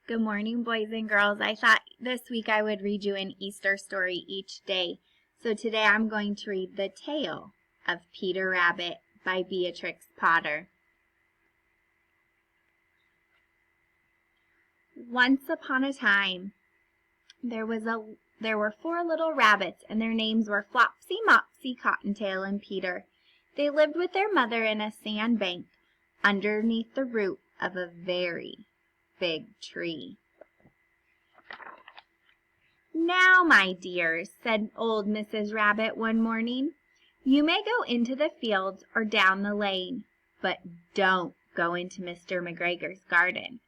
Good morning, boys and girls. I thought this week I would read you an Easter story each day. So today I'm going to read The Tale of Peter Rabbit by Beatrix Potter. Once upon a time, there were 4 little rabbits, and their names were Flopsy, Mopsy, Cottontail, and Peter. They lived with their mother in a sand bank underneath the root of a very big tree. "Now, my dears," said old Mrs. Rabbit one morning, "you may go into the fields or down the lane, but don't go into Mr. McGregor's garden.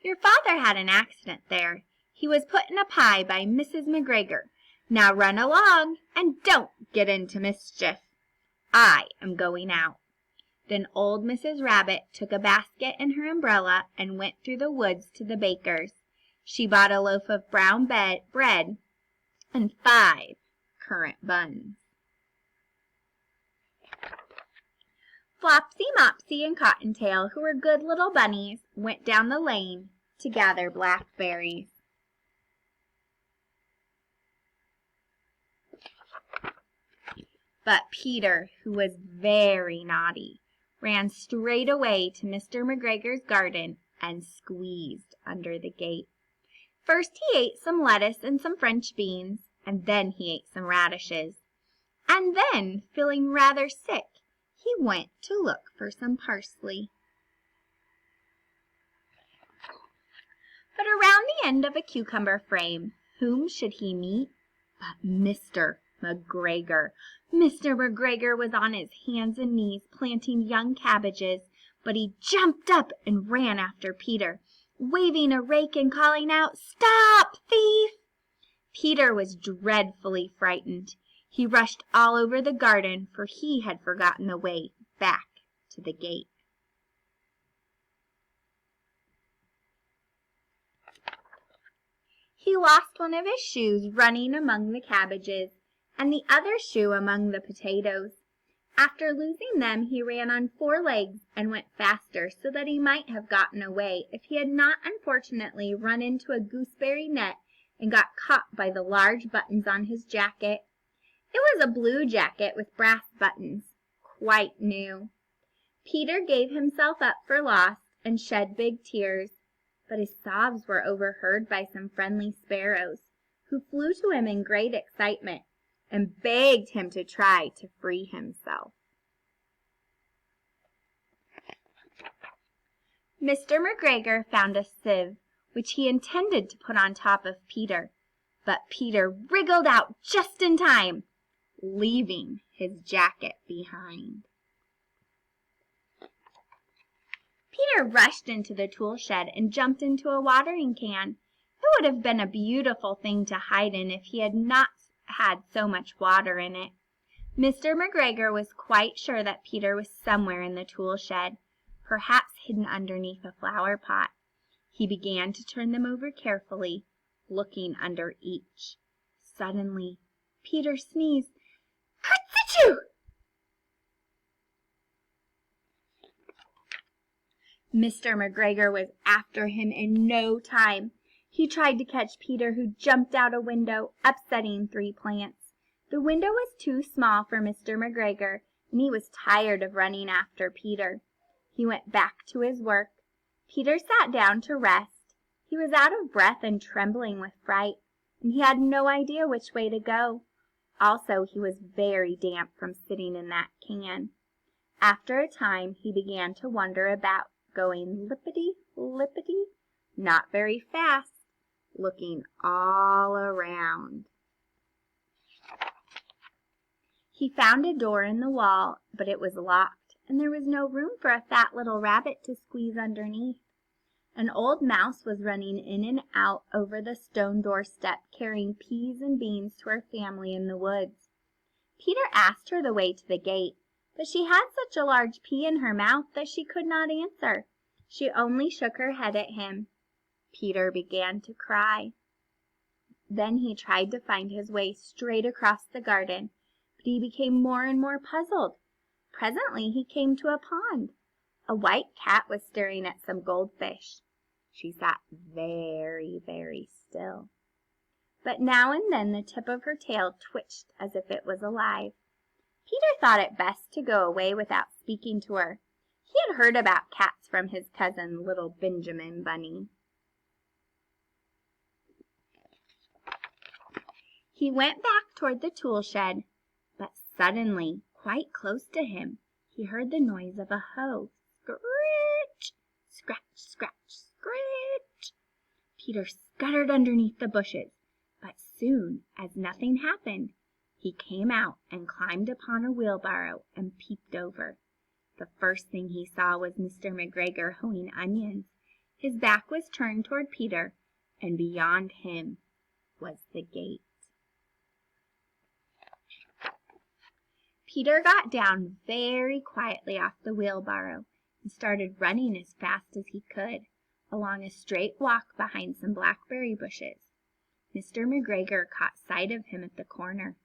Your father had an accident there. He was put in a pie by Mrs. McGregor. Now run along and don't get into mischief. I am going out." Then old Mrs. Rabbit took a basket and her umbrella and went through the woods to the baker's. She bought a loaf of brown bread and 5 currant buns. Flopsy, Mopsy, and Cottontail, who were good little bunnies, went down the lane to gather blackberries. But Peter, who was very naughty, ran straight away to Mr. McGregor's garden and squeezed under the gate. First he ate some lettuce and some French beans, and then he ate some radishes. And then, feeling rather sick, he went to look for some parsley. But around the end of a cucumber frame, whom should he meet but Mr. McGregor. Mr. McGregor was on his hands and knees planting young cabbages, but he jumped up and ran after Peter, waving a rake and calling out, "Stop, thief!" Peter was dreadfully frightened. He rushed all over the garden, for he had forgotten the way back to the gate. He lost one of his shoes running among the cabbages, and the other shoe among the potatoes. After losing them, he ran on 4 legs and went faster, so that he might have gotten away if he had not unfortunately run into a gooseberry net and got caught by the large buttons on his jacket. It was a blue jacket with brass buttons, quite new. Peter gave himself up for lost and shed big tears, but his sobs were overheard by some friendly sparrows, who flew to him in great excitement and begged him to try to free himself. Mr. McGregor found a sieve, which he intended to put on top of Peter, but Peter wriggled out just in time, leaving his jacket behind. Peter rushed into the tool shed and jumped into a watering can. It would have been a beautiful thing to hide in if he had not had so much water in it. Mr. McGregor was quite sure that Peter was somewhere in the tool shed, perhaps hidden underneath a flower pot. He began to turn them over carefully, looking under each. Suddenly, Peter sneezed. "Kertsachoo!" Mr. McGregor was after him in no time. He tried to catch Peter, who jumped out a window, upsetting 3 plants. The window was too small for Mr. McGregor, and he was tired of running after Peter. He went back to his work. Peter sat down to rest. He was out of breath and trembling with fright, and he had no idea which way to go. Also, he was very damp from sitting in that can. After a time, he began to wander about, going lippity-lippity, not very fast, looking all around. He found a door in the wall, but it was locked, and there was no room for a fat little rabbit to squeeze underneath. An old mouse was running in and out over the stone doorstep, carrying peas and beans to her family in the woods. Peter asked her the way to the gate, but she had such a large pea in her mouth that she could not answer. She only shook her head at him. Peter began to cry. Then he tried to find his way straight across the garden, but he became more and more puzzled. Presently he came to a pond. A white cat was staring at some goldfish. She sat very, very still. But now and then the tip of her tail twitched as if it was alive. Peter thought it best to go away without speaking to her. He had heard about cats from his cousin, little Benjamin Bunny. He went back toward the tool shed, but suddenly, quite close to him, he heard the noise of a hoe. Scritch! Scratch, scratch, scritch! Peter scuttered underneath the bushes, but soon as nothing happened, he came out and climbed upon a wheelbarrow and peeped over. The first thing he saw was Mr. McGregor hoeing onions. His back was turned toward Peter, and beyond him was the gate. Peter got down very quietly off the wheelbarrow and started running as fast as he could, along a straight walk behind some blackberry bushes. Mr. McGregor caught sight of him at the corner,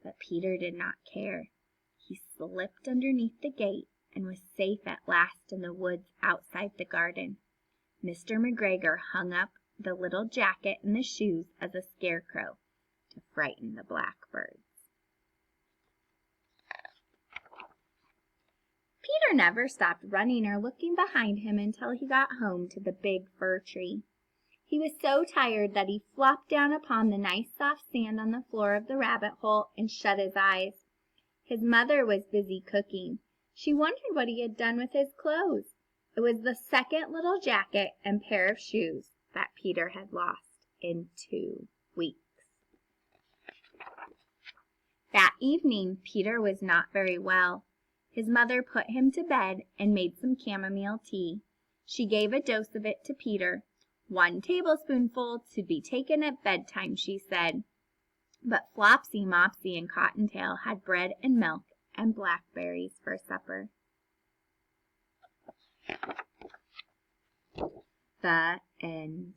but Peter did not care. He slipped underneath the gate and was safe at last in the woods outside the garden. Mr. McGregor hung up the little jacket and the shoes as a scarecrow to frighten the blackbirds. Peter never stopped running or looking behind him until he got home to the big fir tree. He was so tired that he flopped down upon the nice soft sand on the floor of the rabbit hole and shut his eyes. His mother was busy cooking. She wondered what he had done with his clothes. It was the second little jacket and pair of shoes that Peter had lost in 2 weeks. That evening, Peter was not very well. His mother put him to bed and made some chamomile tea. She gave a dose of it to Peter. 1 tablespoonful to be taken at bedtime, she said. But Flopsy, Mopsy, and Cottontail had bread and milk and blackberries for supper. The end.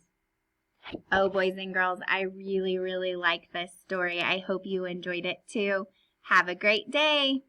Oh, boys and girls, I really, really like this story. I hope you enjoyed it too. Have a great day.